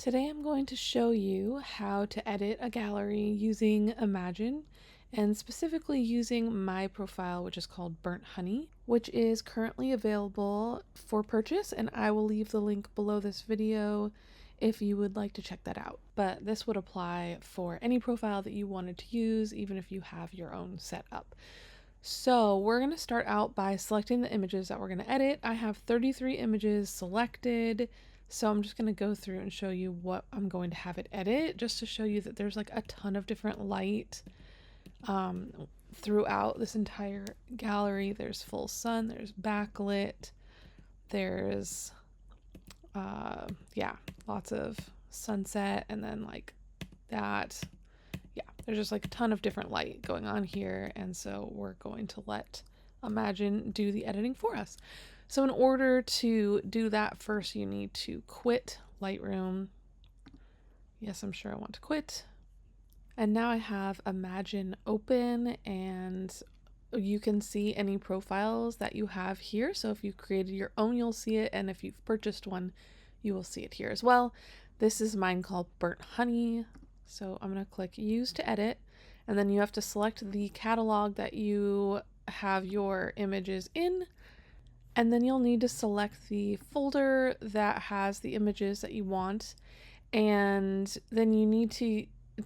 Today I'm going to show you how to edit a gallery using Imagen and specifically using my profile, which is called Burnt Honey, which is currently available for purchase, and I will leave the link below this video if you would like to check that out. But this would apply for any profile that you wanted to use, even if you have your own set up. So we're going to start out by selecting the images that we're going to edit. I have 33 images selected, so I'm just going to go through and show you what I'm going to have it edit, just to show you that there's like a ton of different light throughout this entire gallery. There's full sun, there's backlit, there's lots of sunset, and then like that. Yeah, there's just like a ton of different light going on here, and so we're going to let Imagen do the editing for us. So in order to do that, first you need to quit Lightroom. Yes, I'm sure I want to quit. And now I have Imagen open, and you can see any profiles that you have here. So if you've created your own, you'll see it, and if you've purchased one, you will see it here as well. This is mine called Burnt Honey. So I'm going to click Use to Edit, and then you have to select the catalog that you have your images in, and then you'll need to select the folder that has the images that you want, and then you need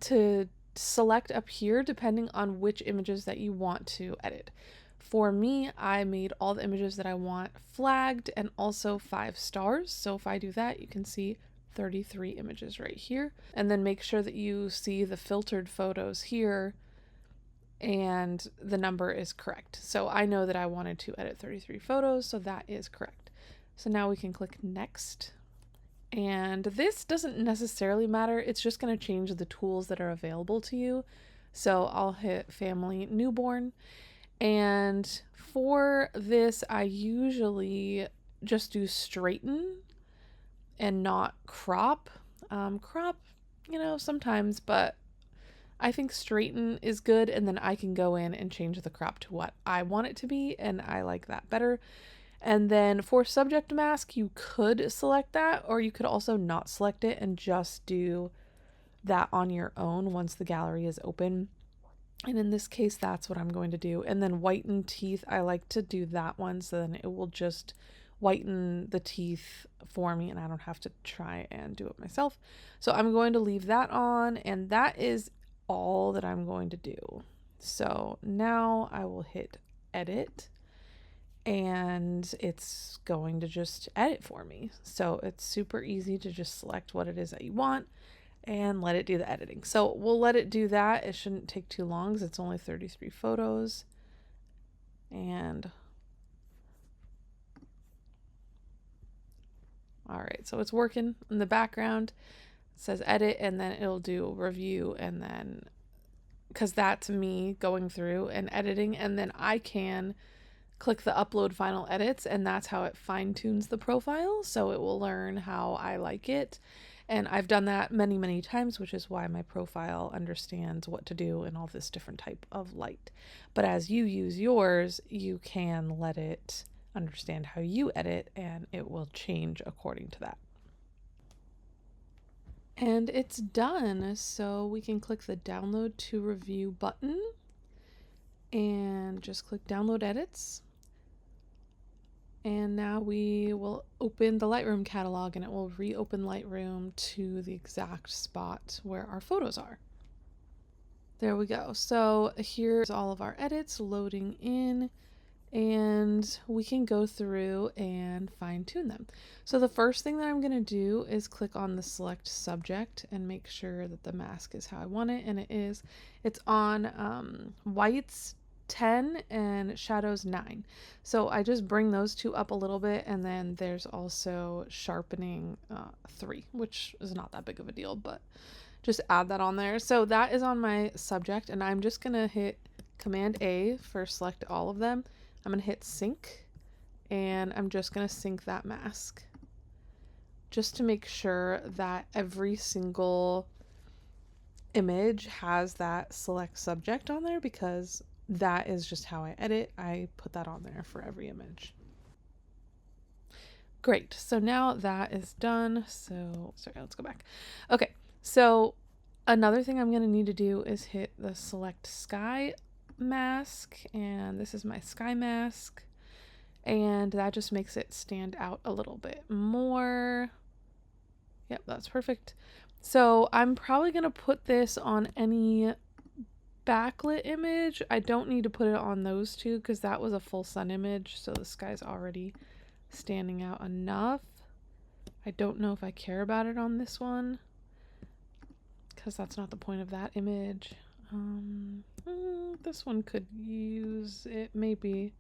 to select up here depending on which images that you want to edit. For me, I made all the images that I want flagged and also 5 stars. So if I do that, you can see 33 images right here, and then make sure that you see the filtered photos here and the number is correct. So I know that I wanted to edit 33 photos, so that is correct. So now we can click next, and this doesn't necessarily matter, it's just going to change the tools that are available to you. So I'll hit family newborn, and for this I usually just do straighten and not crop. Crop, sometimes, but I think straighten is good, and then I can go in and change the crop to what I want it to be, and I like that better. And then for subject mask, you could select that, or you could also not select it and just do that on your own once the gallery is open. And in this case, that's what I'm going to do. And then whiten teeth, I like to do that one, so then it will just whiten the teeth for me and I don't have to try and do it myself. So I'm going to leave that on, and that is all that I'm going to do. So now I will hit edit, and it's going to just edit for me. So it's super easy to just select what it is that you want and let it do the editing. So we'll let it do that. It shouldn't take too long because it's only 33 photos. And all right, so it's working in the background. It says edit, and then it'll do review, and then because that's me going through and editing, and then I can click the upload final edits, and that's how it fine-tunes the profile, so it will learn how I like it. And I've done that many times, which is why my profile understands what to do in all this different type of light. But as you use yours, you can let it understand how you edit, and it will change according to that. And it's done, so we can click the download to review button and just click download edits. And now we will open the Lightroom catalog, and it will reopen Lightroom to the exact spot where our photos are. There we go. So here's all of our edits loading in, and we can go through and fine tune them. So the first thing that I'm going to do is click on the select subject and make sure that the mask is how I want it, and it is. It's on whites 10 and shadows 9. So I just bring those two up a little bit, and then there's also sharpening 3, which is not that big of a deal, but just add that on there. So that is on my subject, and I'm just gonna hit Command A for select all of them. I'm gonna hit sync, and I'm just gonna sync that mask just to make sure that every single image has that select subject on there, because that is just how I edit. I put that on there for every image. Great. So now that is done. So, sorry, let's go back. Okay. So another thing I'm going to need to do is hit the select sky mask. And this is my sky mask. And that just makes it stand out a little bit more. Yep, that's perfect. So I'm probably going to put this on any backlit image. I don't need to put it on those two because that was a full sun image. So the sky's already standing out enough. I don't know if I care about it on this one because that's not the point of that image. This one could use it, maybe.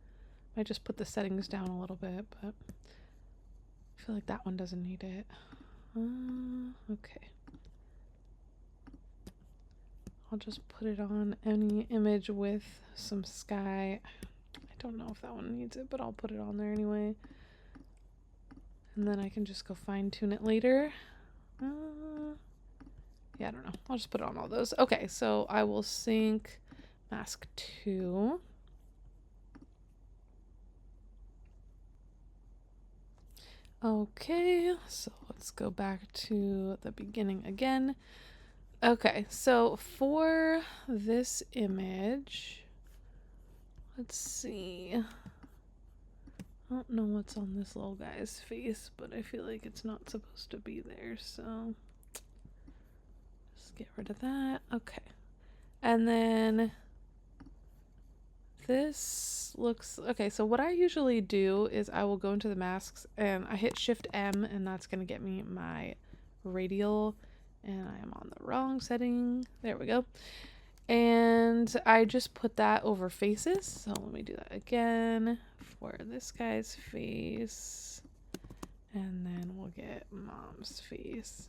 I just put the settings down a little bit, but I feel like that one doesn't need it. Okay. I'll just put it on any image with some sky. I don't know if that one needs it, but I'll put it on there anyway. And then I can just go fine tune it later. Yeah, I don't know. I'll just put it on all those. Okay, so I will sync mask 2. Okay, so let's go back to the beginning again. Okay, so for this image, let's see. I don't know what's on this little guy's face, but I feel like it's not supposed to be there, so just get rid of that. Okay. And then this looks okay. So what I usually do is I will go into the masks and I hit Shift M, and that's going to get me my radial, and I am on the wrong setting. There we go. And I just put that over faces. So let me do that again for this guy's face. And then we'll get mom's face.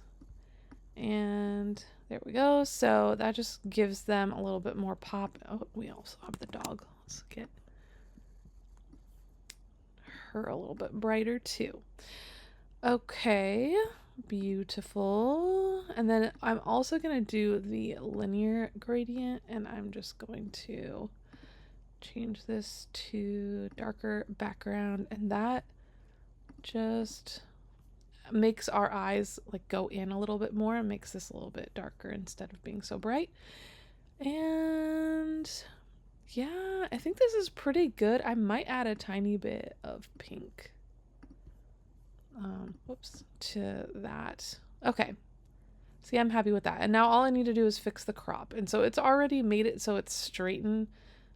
And there we go. So that just gives them a little bit more pop. Oh, we also have the dog. Let's get her a little bit brighter too. Okay. Beautiful. And then I'm also going to do the linear gradient, and I'm just going to change this to darker background, and that just makes our eyes like go in a little bit more and makes this a little bit darker instead of being so bright. And yeah, I think this is pretty good. I might add a tiny bit of pink. Whoops, to that. Okay. See, I'm happy with that. And now all I need to do is fix the crop. And so it's already made it so it's straightened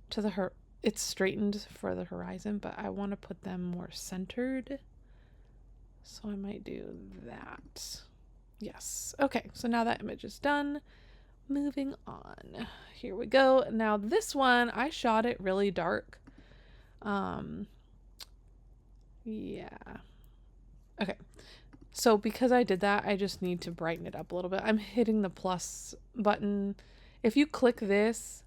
to the it's straightened for the horizon, but I want to put them more centered. So I might do that. Yes. Okay, so now that image is done. Moving on. Here we go. Now this one, I shot it really dark. Yeah. Okay. So because I did that, I just need to brighten it up a little bit. I'm hitting the plus button. If you click this,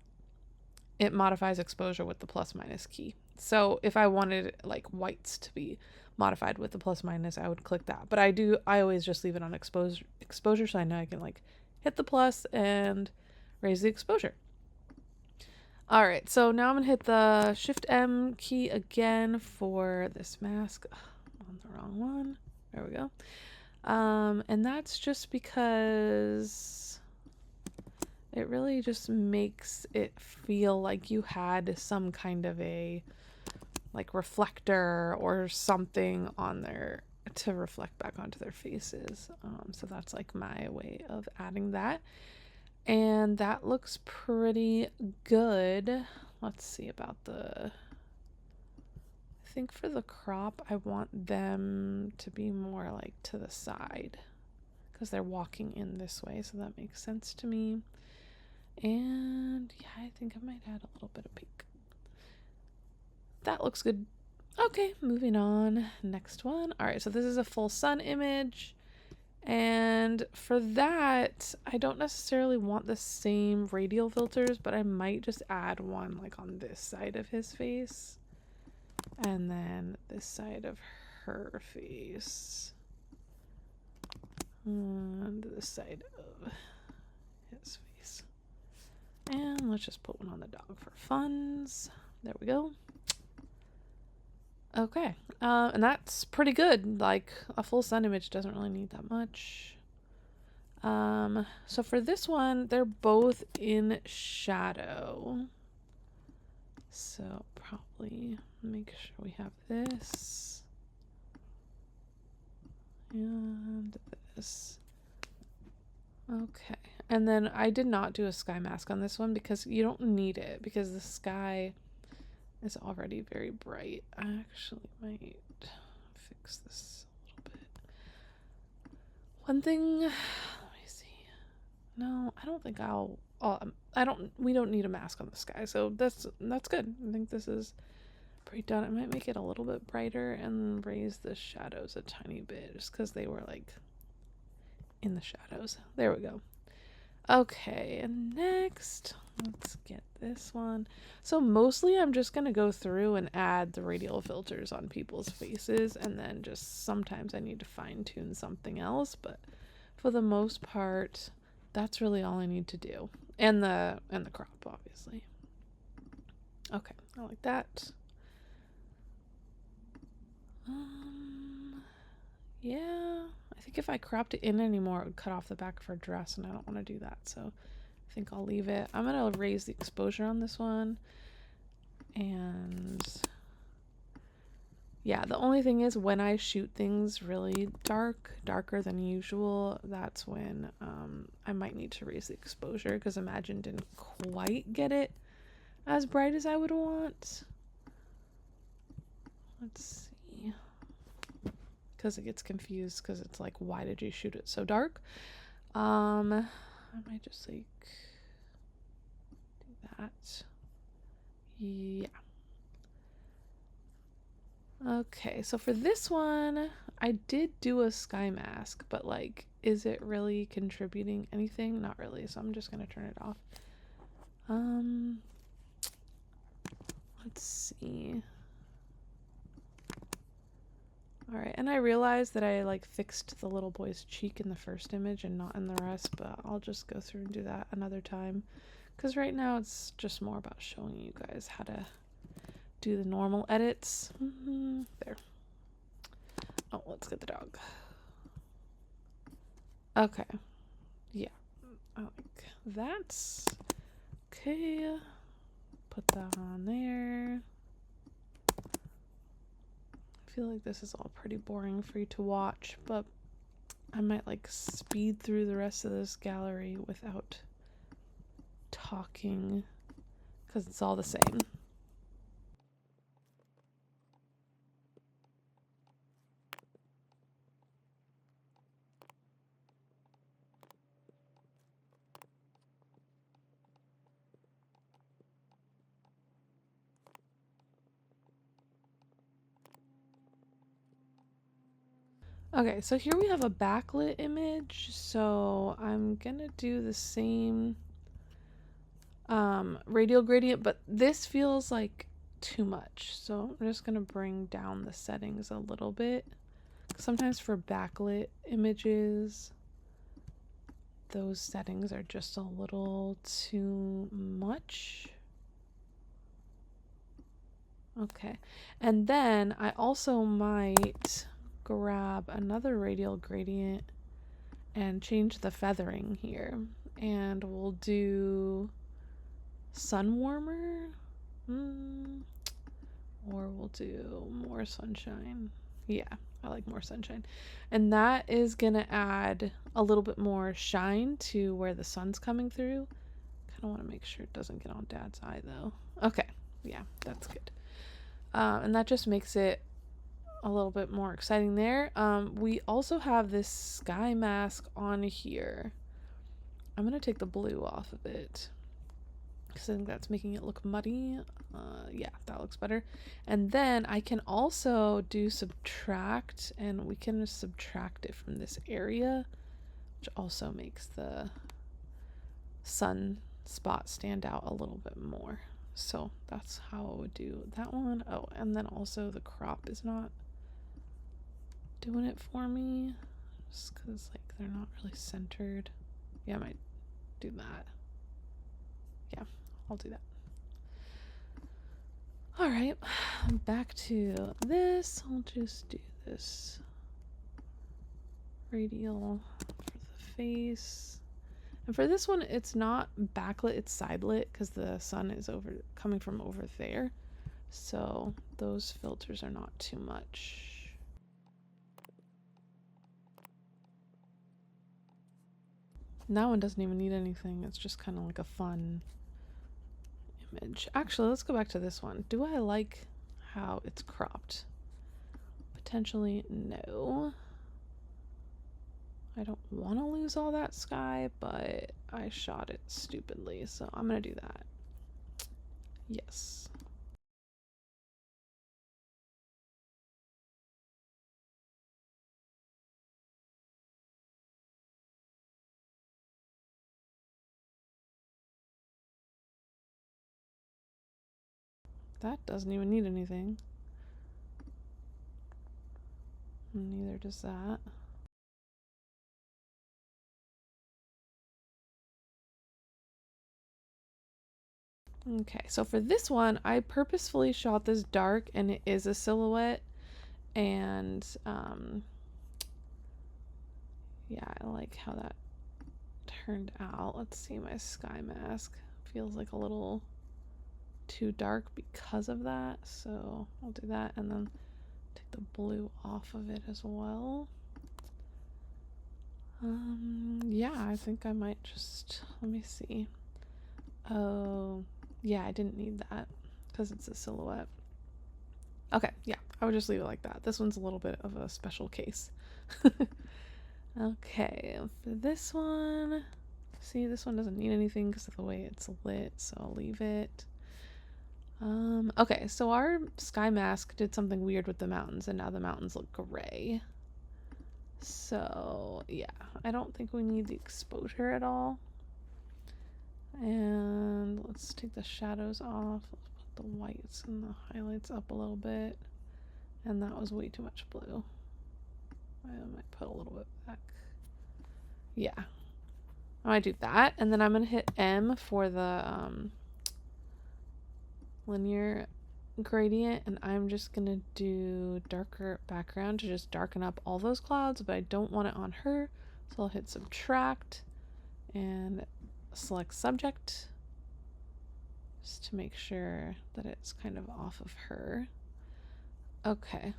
it modifies exposure with the plus minus key. So if I wanted like whites to be modified with the plus minus, I would click that. But I always just leave it on exposure so I know I can like hit the plus and raise the exposure. All right, so now I'm gonna hit the Shift M key again for this mask. Ugh, I'm on the wrong one. There we go. And that's just because it really just makes it feel like you had some kind of a like reflector or something on there to reflect back onto their faces. So that's like my way of adding that. And that looks pretty good. Let's see about I think for the crop, I want them to be more like to the side because they're walking in this way. So that makes sense to me. And yeah, I think I might add a little bit of pink. That looks good. Okay, moving on. Next one. All right, so this is a full sun image. And for that, I don't necessarily want the same radial filters, but I might just add one like on this side of his face. And then this side of her face. And this side of his face. And let's just put one on the dog for funs. There we go. Okay, and that's pretty good. Like a full sun image doesn't really need that much. So for this one, they're both in shadow. So probably make sure we have this and this. Okay, and then I did not do a sky mask on this one because you don't need it because the sky is already very bright. I actually might fix this a little bit. One thing, let me see. No, I don't think I'll. We don't need a mask on the sky, so that's good. I think this is pretty done. I might make it a little bit brighter and raise the shadows a tiny bit, just because they were like in the shadows. There we go. Okay, and next, let's get this one. So mostly I'm just gonna go through and add the radial filters on people's faces, and then just sometimes I need to fine tune something else, but for the most part, that's really all I need to do. And the crop, obviously. Okay, I like that. Yeah, I think if I cropped it in anymore, it would cut off the back of her dress, and I don't want to do that, so I think I'll leave it. I'm gonna raise the exposure on this one, and yeah, the only thing is when I shoot things really darker than usual, that's when I might need to raise the exposure, because Imagen didn't quite get it as bright as I would want. Let's see. Because it gets confused, because it's like, why did you shoot it so dark? I might just like do that. Yeah. Okay, so for this one, I did do a sky mask, but like, is it really contributing anything? Not really, so I'm just gonna turn it off. Let's see. All right, and I realized that I like fixed the little boy's cheek in the first image and not in the rest, but I'll just go through and do that another time, because right now it's just more about showing you guys how to do the normal edits. There. Oh, let's get the dog. Okay. Yeah. I like that. Okay. Put that on there. I feel like this is all pretty boring for you to watch, but I might like speed through the rest of this gallery without talking, because it's all the same. Okay, so here we have a backlit image, so I'm gonna do the same radial gradient, but this feels like too much, so I'm just gonna bring down the settings a little bit. Sometimes for backlit images, those settings are just a little too much. Okay, and then I also might grab another radial gradient and change the feathering here, and we'll do sun warmer, or we'll do more sunshine. Yeah, I like more sunshine, and that is gonna add a little bit more shine to where the sun's coming through. Kind of want to make sure it doesn't get on Dad's eye though. Okay, yeah, that's good. And that just makes it a little bit more exciting there. We also have this sky mask on here. I'm gonna take the blue off of it because I think that's making it look muddy. Yeah, that looks better. And then I can also do subtract, and we can subtract it from this area, which also makes the sun spot stand out a little bit more. So that's how I would do that one. Oh, and then also the crop is not doing it for me, just because like they're not really centered. Yeah, I might do that. Yeah, I'll do that. All right, back to this. I'll just do this radial for the face. And for this one, it's not backlit, it's side lit because the sun is coming from over there. So those filters are not too much. And that one doesn't even need anything. It's just kind of like a fun image. Actually, let's go back to this one. Do I like how it's cropped? Potentially no. I don't want to lose all that sky, but I shot it stupidly, so I'm gonna do that. Yes. That doesn't even need anything. Neither does that. Okay, so for this one, I purposefully shot this dark and it is a silhouette. And yeah, I like how that turned out. Let's see, my sky mask feels like a little too dark because of that. So I'll do that and then take the blue off of it as well. Yeah, I think I might just, let me see. Oh, yeah, I didn't need that because it's a silhouette. Okay, yeah, I would just leave it like that. This one's a little bit of a special case. Okay, for this one, see, this one doesn't need anything because of the way it's lit, so I'll leave it. Okay, so our sky mask did something weird with the mountains, and now the mountains look gray. So, yeah, I don't think we need the exposure at all. And let's take the shadows off. Let's put the whites and the highlights up a little bit. And that was way too much blue. I might put a little bit back. Yeah. I might do that. And then I'm going to hit M for the linear gradient. And I'm just going to do darker background to just darken up all those clouds. But I don't want it on her. So I'll hit subtract and select subject. Just to make sure that it's kind of off of her. Okay.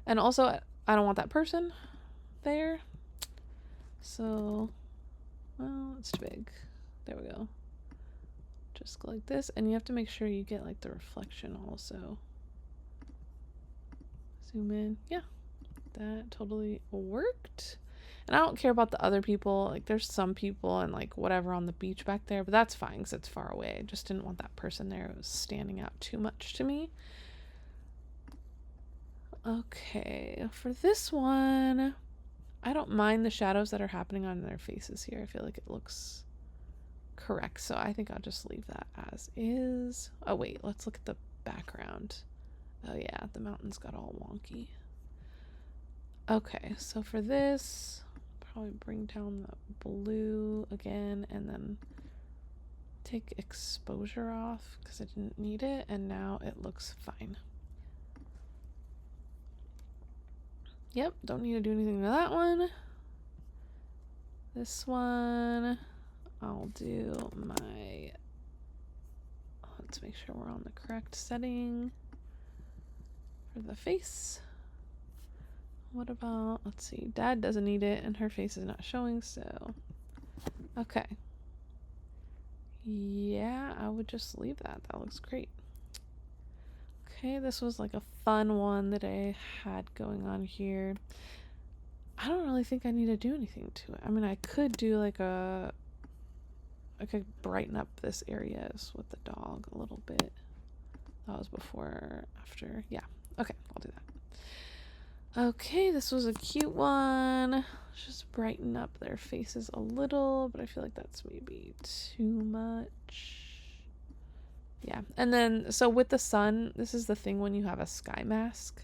And also, I don't want that person there. So, well, it's too big. There we go. Just go like this. And you have to make sure you get like the reflection also. Zoom in. Yeah, that totally worked. And I don't care about the other people. Like, there's some people and like whatever on the beach back there, but that's fine because it's far away. I just didn't want that person there. It was standing out too much to me. Okay, for this one, I don't mind the shadows that are happening on their faces here. I feel like it looks correct, so I think I'll just leave that as is. Oh wait, let's look at the background. Oh yeah, the mountains got all wonky. Okay, so for this, probably bring down the blue again and then take exposure off because I didn't need it, and now it looks fine. Yep, don't need to do anything to that one. This one, I'll do my, let's make sure we're on the correct setting for the face. What about, let's see, Dad doesn't need it and her face is not showing, so, okay. Yeah, I would just leave that. That looks great. Okay, this was like a fun one that I had going on here. I don't really think I need to do anything to it. I mean, I could do like I could brighten up this areas with the dog a little bit. That was before, after. Yeah. Okay, I'll do that. Okay, this was a cute one. Just brighten up their faces a little, but I feel like that's maybe too much. Yeah, and then, so with the sun, this is the thing when you have a sky mask.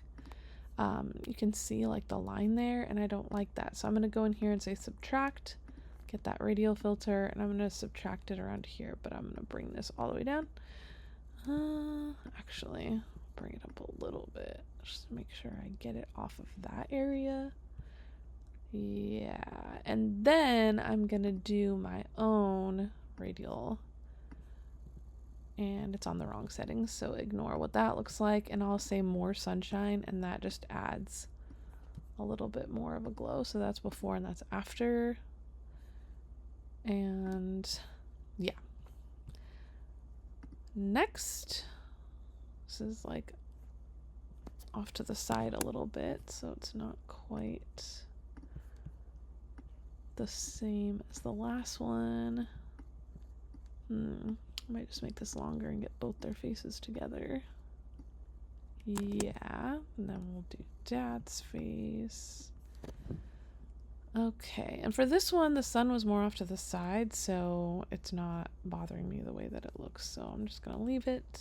You can see like the line there, and I don't like that. So I'm going to go in here and say subtract, get that radial filter, and I'm going to subtract it around here, but I'm going to bring this all the way down. Actually, bring it up a little bit just to make sure I get it off of that area. Yeah, and then I'm gonna do my own radial, and it's on the wrong settings, so ignore what that looks like, and I'll say more sunshine, and that just adds a little bit more of a glow. So that's before and that's after. And yeah, next, this is like off to the side a little bit, so it's not quite the same as the last one. I might just make this longer and get both their faces together. Yeah, and then we'll do Dad's face. Okay, and for this one, the sun was more off to the side, so it's not bothering me the way that it looks, so I'm just gonna leave it.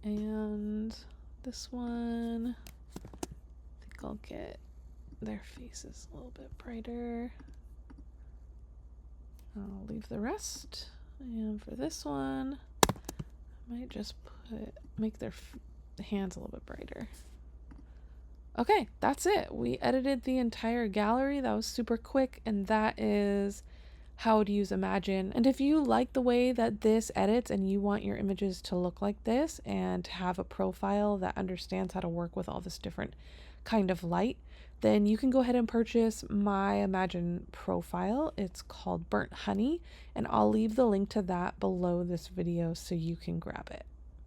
And this one, I think I'll get their faces a little bit brighter. I'll leave the rest. And for this one, I might just make their hands a little bit brighter. Okay, that's it. We edited the entire gallery. That was super quick, and that is how to use Imagen. And if you like the way that this edits and you want your images to look like this and have a profile that understands how to work with all this different kind of light, then you can go ahead and purchase my Imagen profile. It's called Burnt Honey, and I'll leave the link to that below this video so you can grab it.